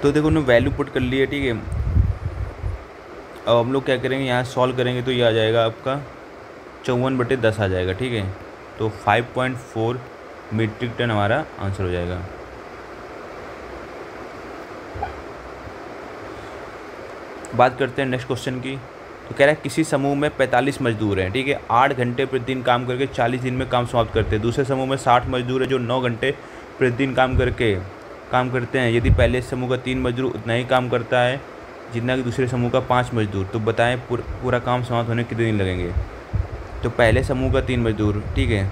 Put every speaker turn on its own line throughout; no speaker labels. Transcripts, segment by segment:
तो देखो उन्होंने वैल्यू पुट कर ली है, ठीक है। अब हम लोग क्या करेंगे, यहाँ सॉल्व करेंगे तो ये आ जाएगा आपका 54/10 आ जाएगा, ठीक है। तो 5.4 मीट्रिक टन हमारा आंसर हो जाएगा। बात करते हैं नेक्स्ट क्वेश्चन की। तो कह रहा है किसी समूह में 45 मजदूर हैं, ठीक है, 8 घंटे प्रतिदिन काम करके 40 दिन में काम समाप्त करते हैं। दूसरे समूह में 60 मजदूर है जो 9 घंटे प्रतिदिन काम करते हैं। यदि पहले समूह का 3 मजदूर उतना ही काम करता है जितना कि दूसरे समूह का 5 मजदूर, तो बताएं पूरा काम समाप्त होने कितने दिन लगेंगे। तो पहले समूह का 3 मजदूर, ठीक है,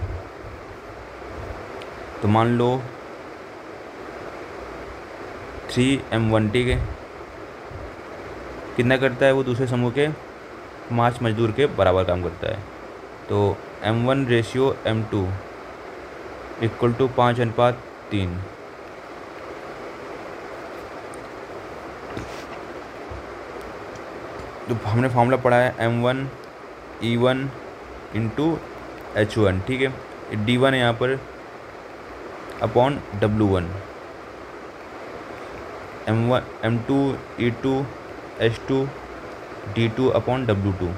तो मान लो 3m1, ठीक है, कितना करता है वो दूसरे समूह के 5 मजदूर के बराबर काम करता है। तो m1 ratio m2 equal to 5:3। तो हमने फार्मूला पढ़ा है m1 E1 इंटू H1, ठीक है, D1 है यहाँ पर upon W1, M2 E2 H2 D2 upon W2।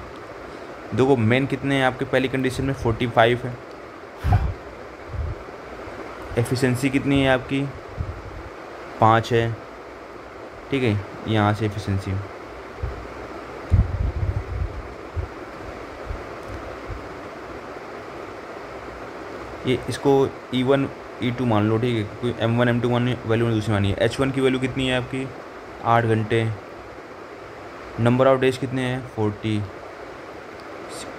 देखो मेन कितने हैं आपके, पहली कंडीशन में 45 है। एफिशिएंसी कितनी है आपकी, 5 है, ठीक है। यहाँ से एफिशिएंसी ये इसको E1 E2 मान लो, ठीक है, कोई M1 M2 वैल्यू दूसरी मानी है। H1 की वैल्यू कितनी है आपकी, 8 घंटे। नंबर ऑफ डेज कितने हैं, 40।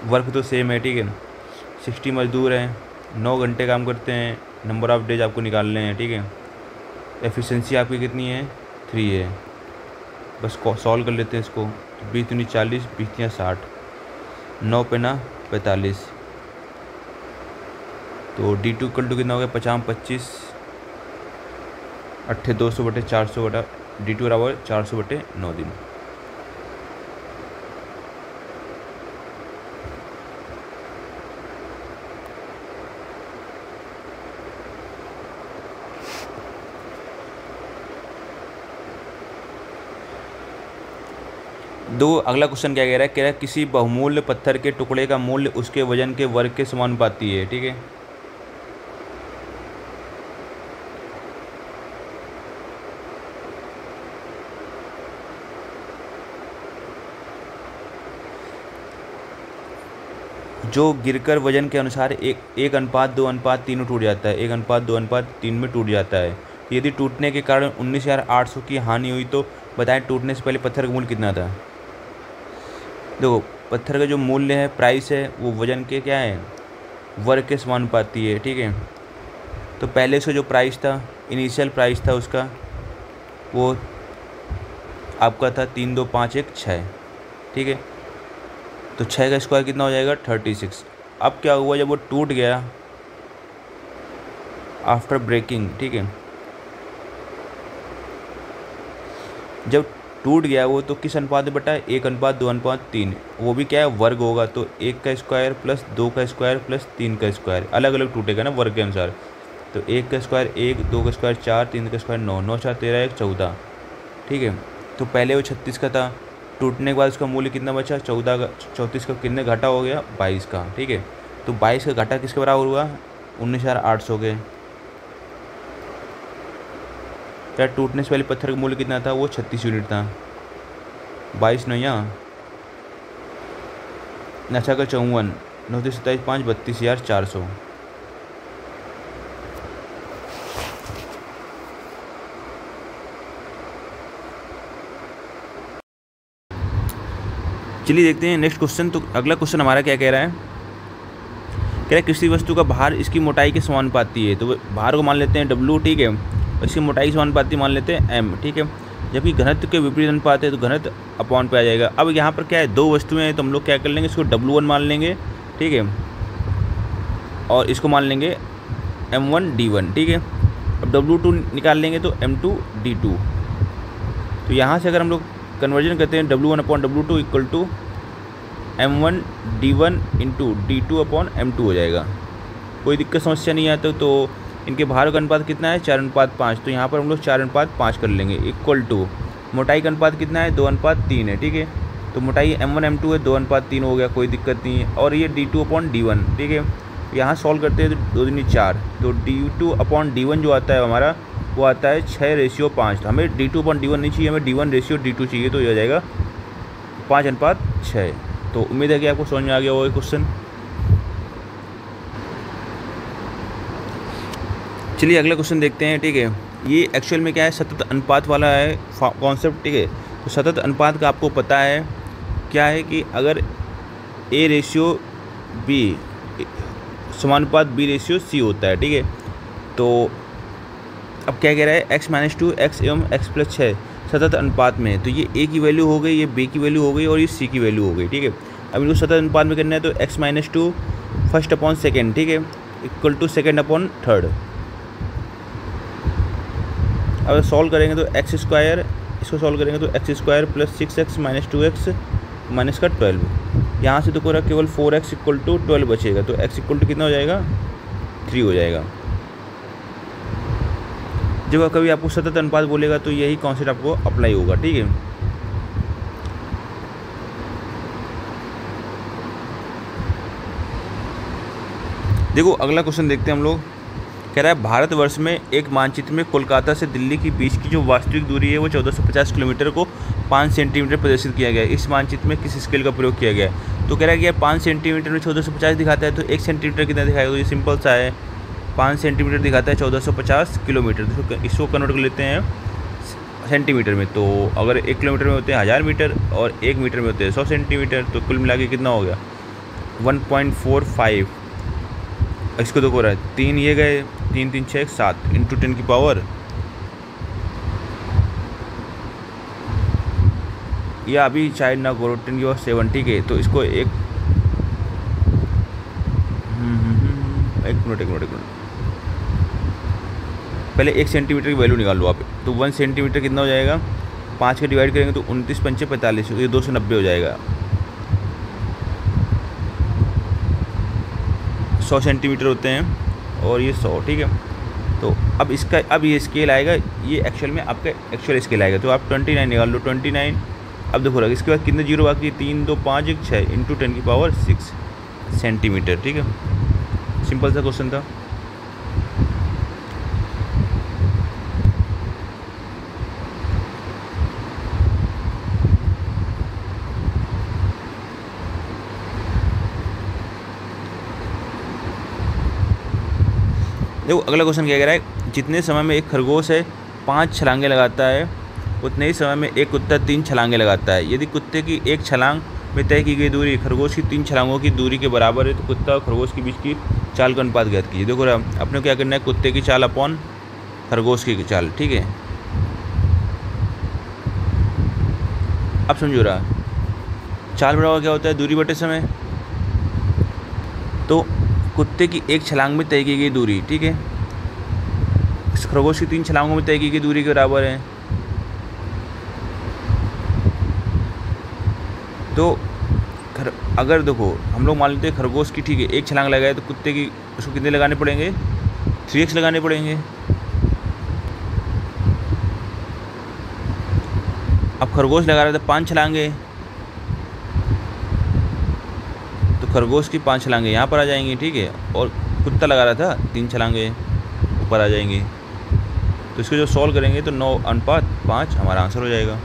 वर्क तो सेम है, ठीक है, 60 मजदूर हैं, 9 घंटे काम करते हैं। नंबर ऑफ डेज आपको निकालने हैं, ठीक है। एफिशिएंसी आपकी कितनी है, 3 है। बस सॉल्व कर लेते हैं इसको। 20 दूनी 40, 20 तियां 60, 9 पे ना 45। तो D2 इक्वल टू कितना हो गया, 50-25 200/400 D2 बराबर 400/9 दिन। दो अगला क्वेश्चन क्या कह रहा है, किसी बहुमूल्य पत्थर के टुकड़े का मूल्य उसके वजन के वर्ग के समानुपाती है, ठीक है। जो गिरकर वजन के अनुसार 1:2:3 में टूट जाता है, 1:2:3 में टूट जाता है। यदि टूटने के कारण 19,800 की हानि हुई तो बताएं टूटने से पहले पत्थर का मूल्य कितना था। देखो पत्थर का जो मूल्य है, प्राइस है, वो वजन के क्या है, वर्ग के समानुपाती है, ठीक है। तो पहले से जो प्राइस था, इनिशियल प्राइस था उसका, वो आपका था 32516, ठीक है। तो 6 का स्क्वायर कितना हो जाएगा, 36। अब क्या हुआ, जब वो टूट गया आफ्टर ब्रेकिंग, ठीक है, जब टूट गया वो तो किस अनुपात में बटा है, 1:2:3। वो भी क्या है, वर्ग होगा। तो 1 का स्क्वायर प्लस 2 का स्क्वायर प्लस 3 का स्क्वायर, अलग अलग टूटेगा ना वर्ग के अनुसार। तो 1 का स्क्वायर 1, 2 का स्क्वायर 4, 3 का स्क्वायर 9, 9 4 13 1 14, ठीक है। तो पहले वो 36 का था, टूटने के बाद उसका मूल्य कितना बचा, 14 का। 34 का कितने घटा हो गया, 22 का, ठीक है। तो 22 का घटा किसके बराबर हुआ, 19,800 के। क्या टूटने से पहले पत्थर का मूल्य कितना था, वो 36 यूनिट था। 22 नहीं, यहाँ 9 का 54, 9 27 5 32,400। चलिए देखते हैं नेक्स्ट क्वेश्चन। तो अगला क्वेश्चन हमारा क्या कह रहा है, कह रहा है किसी वस्तु का भार इसकी मोटाई के समानुपाती है। तो भार को मान लेते हैं W, ठीक है, और इसकी मोटाई समानुपाती मान लेते हैं M, ठीक है। जबकि घनत्व के विपरीत अनुपात है तो घनत्व अपॉन पे आ जाएगा। अब यहाँ पर क्या है, दो वस्तुएं हैं, तो हम लोग क्या कर लेंगे, इसको W1 मान लेंगे, ठीक है, और इसको मान लेंगे M1 D1, ठीक है। अब W2 निकाल लेंगे तो M2 D2। तो यहाँ से अगर हम लोग कन्वर्जन करते हैं, W1/W2 equal to M1 D1 into D2/M2 हो जाएगा। कोई दिक्कत समस्या नहीं आता। तो इनके भारों का अनुपात कितना है 4:5, तो यहाँ पर हम लोग 4:5 कर लेंगे। इक्वल टू मोटाई का अनुपात कितना है 2:3 है, ठीक है। तो मोटाई M1 M2 है, 2:3 हो गया, कोई दिक्कत नहीं है। और ये D2/D1, ठीक है। यहाँ सॉल्व करते हैं तो 2 दूनी 4, तो D2/D1 जो आता है हमारा वो आता है 6:5। तो हमें D2/D1 नहीं चाहिए, हमें D1:D2 चाहिए, तो ये हो जाएगा 5:6। तो उम्मीद है कि आपको समझ में आ गया होगा क्वेश्चन। चलिए अगला क्वेश्चन देखते हैं, ठीक है। ये एक्चुअल में क्या है, सतत अनुपात वाला है कॉन्सेप्ट, ठीक है। तो सतत अनुपात का आपको पता है क्या है कि अगर A/B समानुपात B/C होता है, ठीक है। तो अब क्या कह रहा है, x-2 x एवं x+6 सतत अनुपात में है। तो ये A की वैल्यू हो गई, ये B की वैल्यू हो गई और ये C की वैल्यू हो गई, ठीक है। अब इनको सतत अनुपात में करना है तो x-2 1/2, ठीक है, इक्वल टू 2/3। अब सॉल्व करेंगे तो x², इसको सॉल्व करेंगे तो x² + 6x - 2x माइनस का 12। यहाँ से तो पूरा केवल 4x = 12 बचेगा, तो x = कितना हो जाएगा 3 हो जाएगा। जब कभी आपको सतत अनुपात बोलेगा तो यही कॉन्सेप्ट आपको अप्लाई होगा, ठीक है। देखो अगला क्वेश्चन देखते हैं हम लोग। कह रहा है भारतवर्ष में एक मानचित्र में कोलकाता से दिल्ली के बीच की जो वास्तविक दूरी है वो 1450 किलोमीटर को 5 सेंटीमीटर प्रदर्शित किया गया है। इस मानचित्र में किस स्केल का प्रयोग किया गया है। तो कह रहा है कि यार 5 सेंटीमीटर में 1450 दिखाता है, तो 1 सेंटीमीटर कितना दिखाएगा, तो ये सिंपल सा है। 5 सेंटीमीटर दिखाता है 1450 किलोमीटर, तो इसको कन्वर्ट कर लेते हैं सेंटीमीटर में। तो अगर 1 किलोमीटर में होते हैं 1000 मीटर और 1 मीटर में होते हैं 100 सेंटीमीटर, तो कुल मिला के कितना हो गया 1.45। इसको तो हो रहा है 3 ये गए, 3 3 6 7 × 10 की पावर, या अभी शायद ना करो 10 की पावर 7, ठीक है। तो इसको एक मिनट पहले 1 सेंटीमीटर की वैल्यू निकाल लो आप। तो 1 सेंटीमीटर कितना हो जाएगा, 5 का डिवाइड करेंगे तो 29 पंचे 45, ये 290 हो जाएगा। 100 सेंटीमीटर होते हैं और ये 100, ठीक है। तो अब इसका ये स्केल आएगा, ये एक्चुअल में आपका एक्चुअल स्केल आएगा। तो आप 29 निकाल लो, 29। अब देखो रहा इसके बाद कितने जीरो बाकी, 3 2 5 1 6 × 10 की पावर 6 सेंटीमीटर, ठीक है। सिंपल सा क्वेश्चन था। देखो अगला क्वेश्चन क्या कह रहा है, जितने समय में एक खरगोश है 5 छलांगे लगाता है, उतने ही समय में एक कुत्ता 3 छलांगे लगाता है। यदि कुत्ते की एक छलांग में तय की गई दूरी खरगोश की 3 छलांगों की दूरी के बराबर है, तो कुत्ता और खरगोश के बीच की चाल का अनुपात ज्ञात कीजिए। देखो अपने क्या करना है, कुत्ते की चाल अपॉन खरगोश की चाल, ठीक है। अब समझो रहा चाल बराबर क्या होता है, दूरी बटे समय। तो कुत्ते की एक छलांग में तय की गई दूरी, ठीक है, खरगोश की 3 छलांगों में तय की गई दूरी के बराबर है। तो अगर देखो हम लोग मान लेते हैं खरगोश की, ठीक है, एक छलांग लगाए, तो कुत्ते की उसको कितने लगाने पड़ेंगे, 3x लगाने पड़ेंगे। अब खरगोश लगा रहा था 5 छलांगे, तो खरगोश की 5 छलांगे यहाँ पर आ जाएंगी, ठीक है। और कुत्ता लगा रहा था 3 छलांगे ऊपर आ जाएंगी। तो इसको जो सॉल्व करेंगे तो 9:5 हमारा आंसर हो जाएगा।